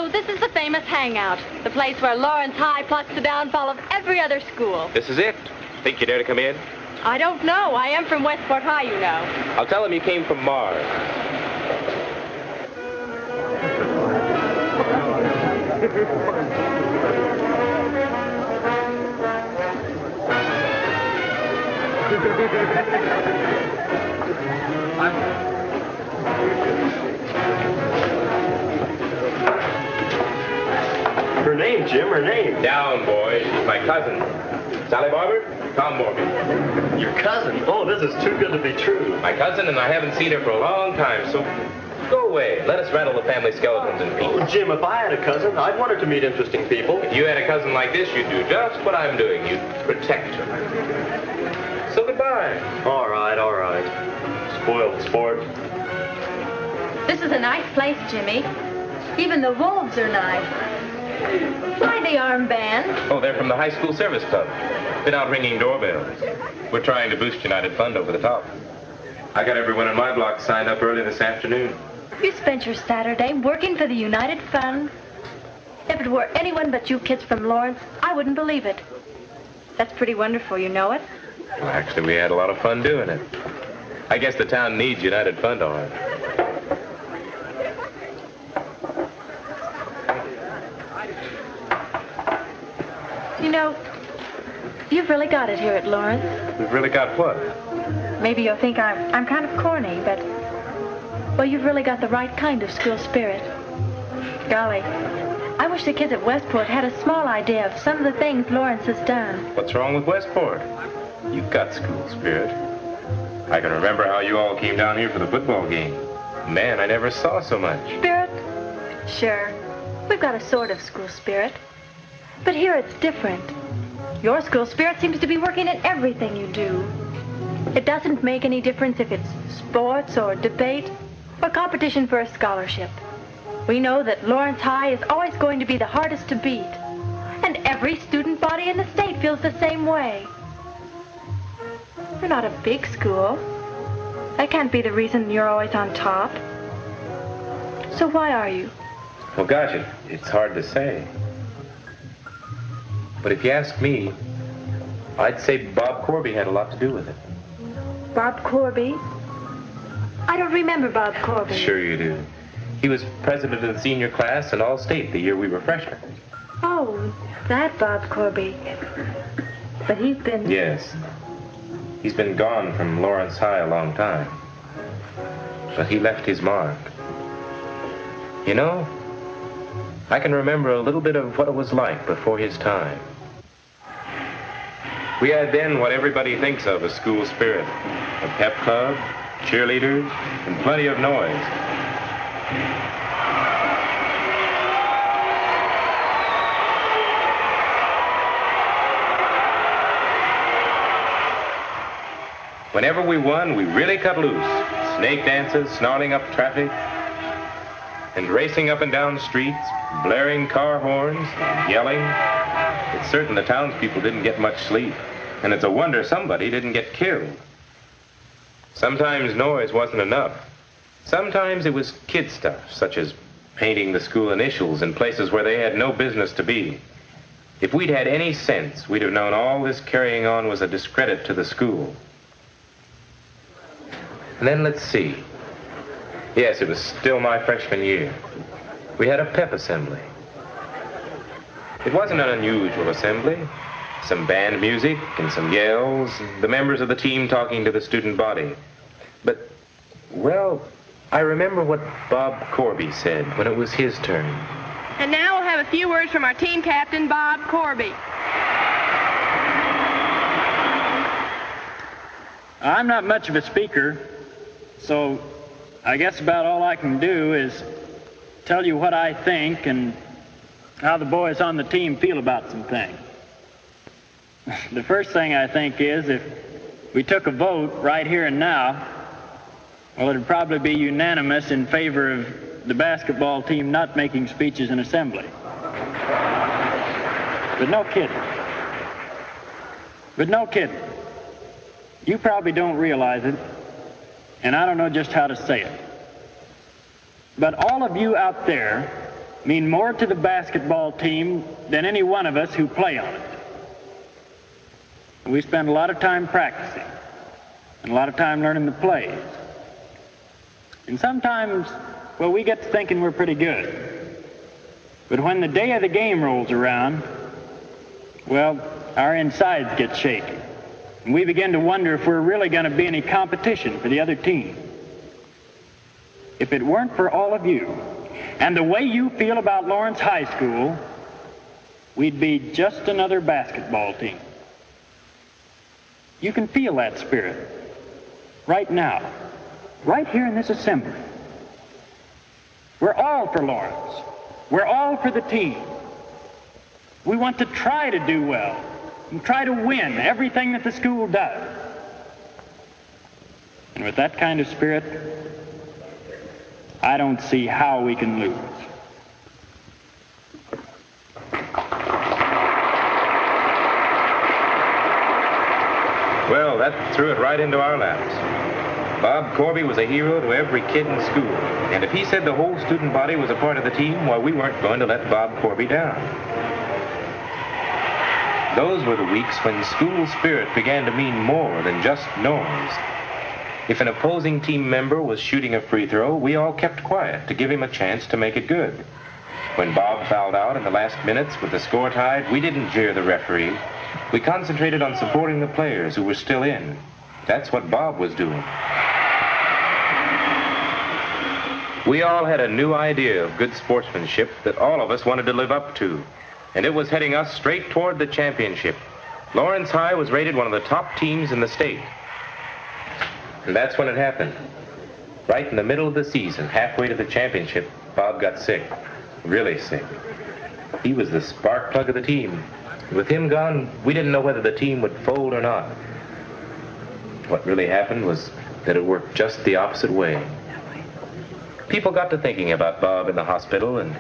So this is the famous hangout, the place where Lawrence High plots the downfall of every other school. This is it. Think you dare to come in? I don't know. I am from Westport High, you know. I'll tell him you came from Mars. Her name, Jim, her name. Down, boys. She's my cousin. Sally Barber, Tom Morgan. Your cousin? Oh, this is too good to be true. My cousin, and I haven't seen her for a long time, so go away. Let us rattle the family skeletons in peace. Oh, Jim, if I had a cousin, I'd want her to meet interesting people. If you had a cousin like this, you'd do just what I'm doing. You'd protect her. So goodbye. All right, all right. Spoiled sport. This is a nice place, Jimmy. Even the wolves are nice. Why the armband? Oh, they're from the high school service club. Been out ringing doorbells. We're trying to boost United Fund over the top. I got everyone in my block signed up early this afternoon. You spent your Saturday working for the United Fund. If it were anyone but you kids from Lawrence, I wouldn't believe it. That's pretty wonderful, you know it? Well, actually, we had a lot of fun doing it. I guess the town needs United Fund, all right. You know, you've really got it here at Lawrence. We've really got what? Maybe you'll think I'm kind of corny, but, well, you've really got the right kind of school spirit. Golly, I wish the kids at Westport had a small idea of some of the things Lawrence has done. What's wrong with Westport? You've got school spirit. I can remember how you all came down here for the football game. Man, I never saw so much. Spirit? Sure. We've got a sort of school spirit. But here it's different. Your school spirit seems to be working in everything you do. It doesn't make any difference if it's sports or debate or competition for a scholarship. We know that Lawrence High is always going to be the hardest to beat. And every student body in the state feels the same way. You're not a big school. That can't be the reason you're always on top. So why are you? Well, gosh, it's hard to say. But if you ask me, I'd say Bob Corby had a lot to do with it. Bob Corby? I don't remember Bob Corby. Sure you do. He was president of the senior class and all-state the year we were freshmen. Oh, that Bob Corby. But he's been... Yes. He's been gone from Lawrence High a long time. But he left his mark. You know, I can remember a little bit of what it was like before his time. We had then what everybody thinks of as school spirit. A pep club, cheerleaders, and plenty of noise. Whenever we won, we really cut loose. Snake dances, snarling up traffic, and racing up and down the streets, blaring car horns, yelling. It's certain the townspeople didn't get much sleep, and it's a wonder somebody didn't get killed. Sometimes noise wasn't enough. Sometimes it was kid stuff, such as painting the school initials in places where they had no business to be. If we'd had any sense, we'd have known all this carrying on was a discredit to the school. And then let's see. Yes, it was still my freshman year. We had a pep assembly. It wasn't an unusual assembly. Some band music and some yells, and the members of the team talking to the student body. But, well, I remember what Bob Corby said when it was his turn. And now we'll have a few words from our team captain, Bob Corby. I'm not much of a speaker, so I guess about all I can do is tell you what I think and how the boys on the team feel about some things. The first thing I think is if we took a vote right here and now, well, it'd probably be unanimous in favor of the basketball team not making speeches in assembly. But no kidding. You probably don't realize it, and I don't know just how to say it. But all of you out there mean more to the basketball team than any one of us who play on it. We spend a lot of time practicing and a lot of time learning the plays. And sometimes, well, we get to thinking we're pretty good. But when the day of the game rolls around, well, our insides get shaky. And we begin to wonder if we're really going to be any competition for the other team. If it weren't for all of you and the way you feel about Lawrence High School, we'd be just another basketball team. You can feel that spirit right now, right here in this assembly. We're all for Lawrence. We're all for the team. We want to try to do well and try to win everything that the school does. And with that kind of spirit, I don't see how we can lose. Well, that threw it right into our laps. Bob Corby was a hero to every kid in school. And if he said the whole student body was a part of the team, well, we weren't going to let Bob Corby down. Those were the weeks when school spirit began to mean more than just noise. If an opposing team member was shooting a free throw, we all kept quiet to give him a chance to make it good. When Bob fouled out in the last minutes with the score tied, we didn't jeer the referee. We concentrated on supporting the players who were still in. That's what Bob was doing. We all had a new idea of good sportsmanship that all of us wanted to live up to, and it was heading us straight toward the championship. Lawrence High was rated one of the top teams in the state. And that's when it happened. Right in the middle of the season, halfway to the championship, Bob got sick. Really sick. He was the spark plug of the team. With him gone, we didn't know whether the team would fold or not. What really happened was that it worked just the opposite way. People got to thinking about Bob in the hospital, and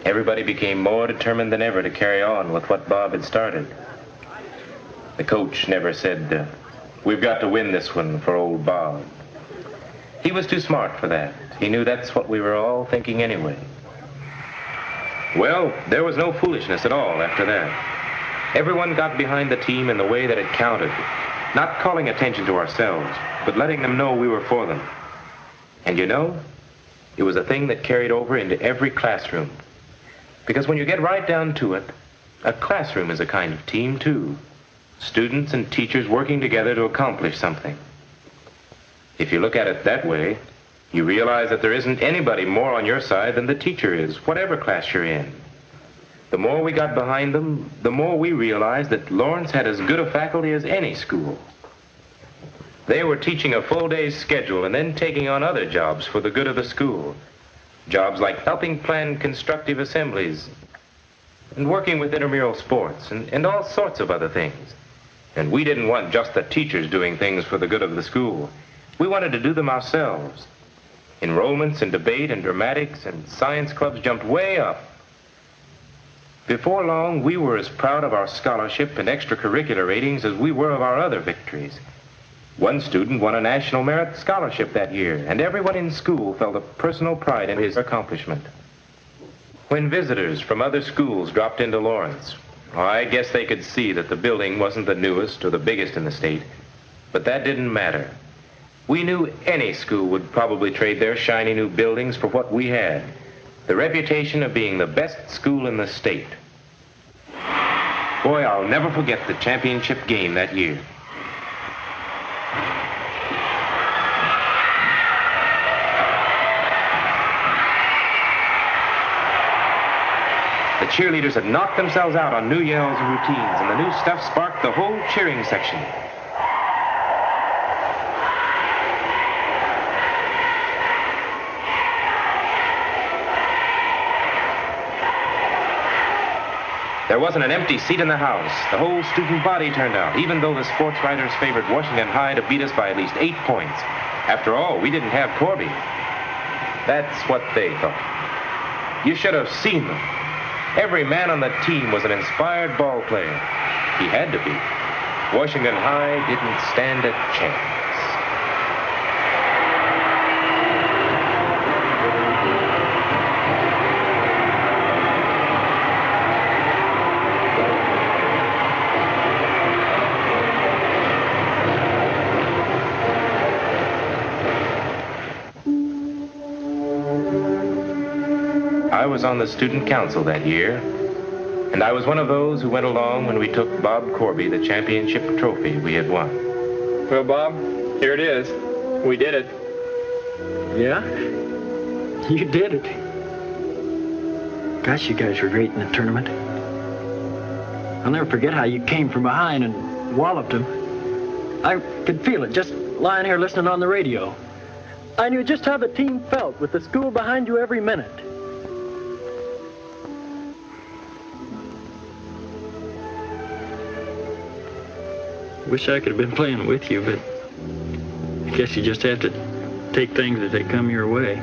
everybody became more determined than ever to carry on with what Bob had started. The coach never said, "We've got to win this one for old Bob." He was too smart for that. He knew that's what we were all thinking anyway. Well, there was no foolishness at all after that. Everyone got behind the team in the way that it counted, not calling attention to ourselves, but letting them know we were for them. And you know, it was a thing that carried over into every classroom. Because when you get right down to it, a classroom is a kind of team too. Students and teachers working together to accomplish something. If you look at it that way, you realize that there isn't anybody more on your side than the teacher is, whatever class you're in. The more we got behind them, the more we realized that Lawrence had as good a faculty as any school. They were teaching a full day's schedule and then taking on other jobs for the good of the school. Jobs like helping plan constructive assemblies and working with intramural sports and all sorts of other things. And we didn't want just the teachers doing things for the good of the school. We wanted to do them ourselves. Enrollments in debate and dramatics and science clubs jumped way up. Before long, we were as proud of our scholarship and extracurricular ratings as we were of our other victories. One student won a National Merit Scholarship that year, and everyone in school felt a personal pride in his accomplishment. When visitors from other schools dropped into Lawrence, I guess they could see that the building wasn't the newest or the biggest in the state, but that didn't matter. We knew any school would probably trade their shiny new buildings for what we had, the reputation of being the best school in the state. Boy, I'll never forget the championship game that year. The cheerleaders had knocked themselves out on new yells and routines, and the new stuff sparked the whole cheering section. There wasn't an empty seat in the house. The whole student body turned out, even though the sports writers favored Washington High to beat us by at least 8 points. After all, we didn't have Corby. That's what they thought. You should have seen them. Every man on the team was an inspired ball player. He had to be. Washington High didn't stand a chance. was on the student council that year, and I was one of those who went along when we took Bob Corby the championship trophy we had won. Well, Bob, here it is. We did it. Yeah? You did it. Gosh, you guys were great in the tournament. I'll never forget how you came from behind and walloped him. I could feel it just lying here listening on the radio. I knew just how the team felt with the school behind you every minute. Wish I could have been playing with you, but I guess you just have to take things as they come your way.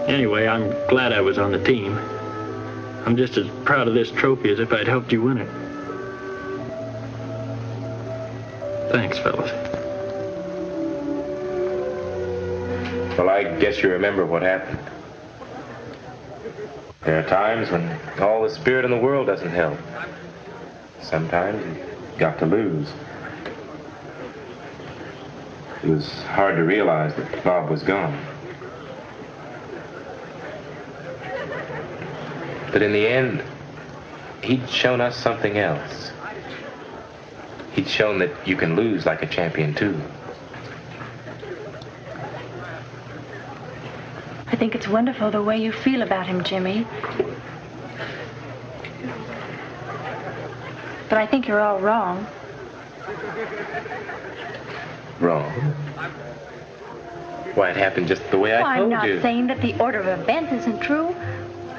Anyway, I'm glad I was on the team. I'm just as proud of this trophy as if I'd helped you win it. Thanks, fellas. Well, I guess you remember what happened. There are times when all the spirit in the world doesn't help. Sometimes you got to lose. It was hard to realize that Bob was gone. But in the end, he'd shown us something else. He'd shown that you can lose like a champion, too. I think it's wonderful the way you feel about him, Jimmy. But I think you're all wrong. Wrong? Why, it happened just the way I told you. I'm not saying that the order of events isn't true.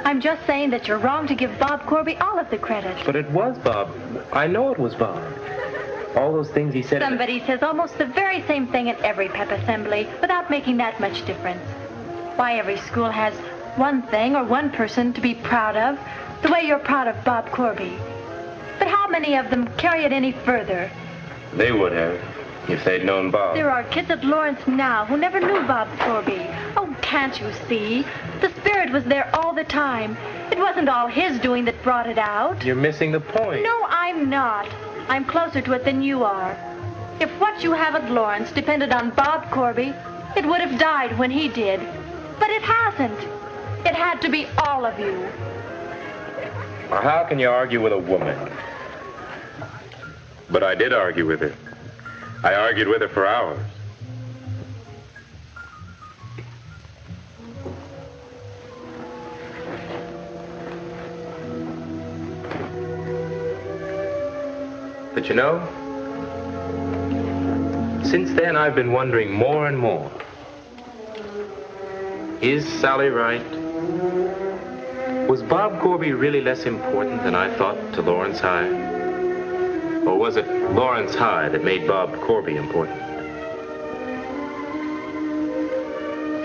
I'm just saying that you're wrong to give Bob Corby all of the credit. But it was Bob. I know it was Bob. All those things he said... Somebody says almost the very same thing at every pep assembly without making that much difference. Why, every school has one thing or one person to be proud of, the way you're proud of Bob Corby. But how many of them carry it any further? They would have, if they'd known Bob. There are kids at Lawrence now who never knew Bob Corby. Oh, can't you see? The spirit was there all the time. It wasn't all his doing that brought it out. You're missing the point. No, I'm not. I'm closer to it than you are. If what you have at Lawrence depended on Bob Corby, it would have died when he did. But it hasn't. It had to be all of you. Well, how can you argue with a woman? But I did argue with her. I argued with her for hours. But you know, since then I've been wondering more and more. Is Sally right? Was Bob Corby really less important than I thought to Lawrence High? Or was it Lawrence High that made Bob Corby important?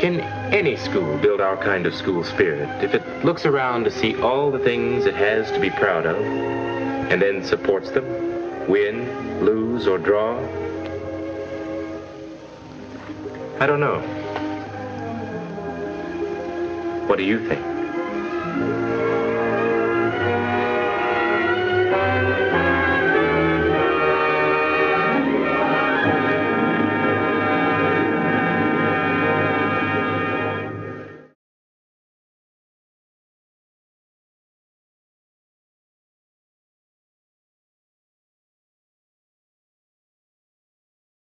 Can any school build our kind of school spirit if it looks around to see all the things it has to be proud of and then supports them, win, lose, or draw? I don't know. What do you think?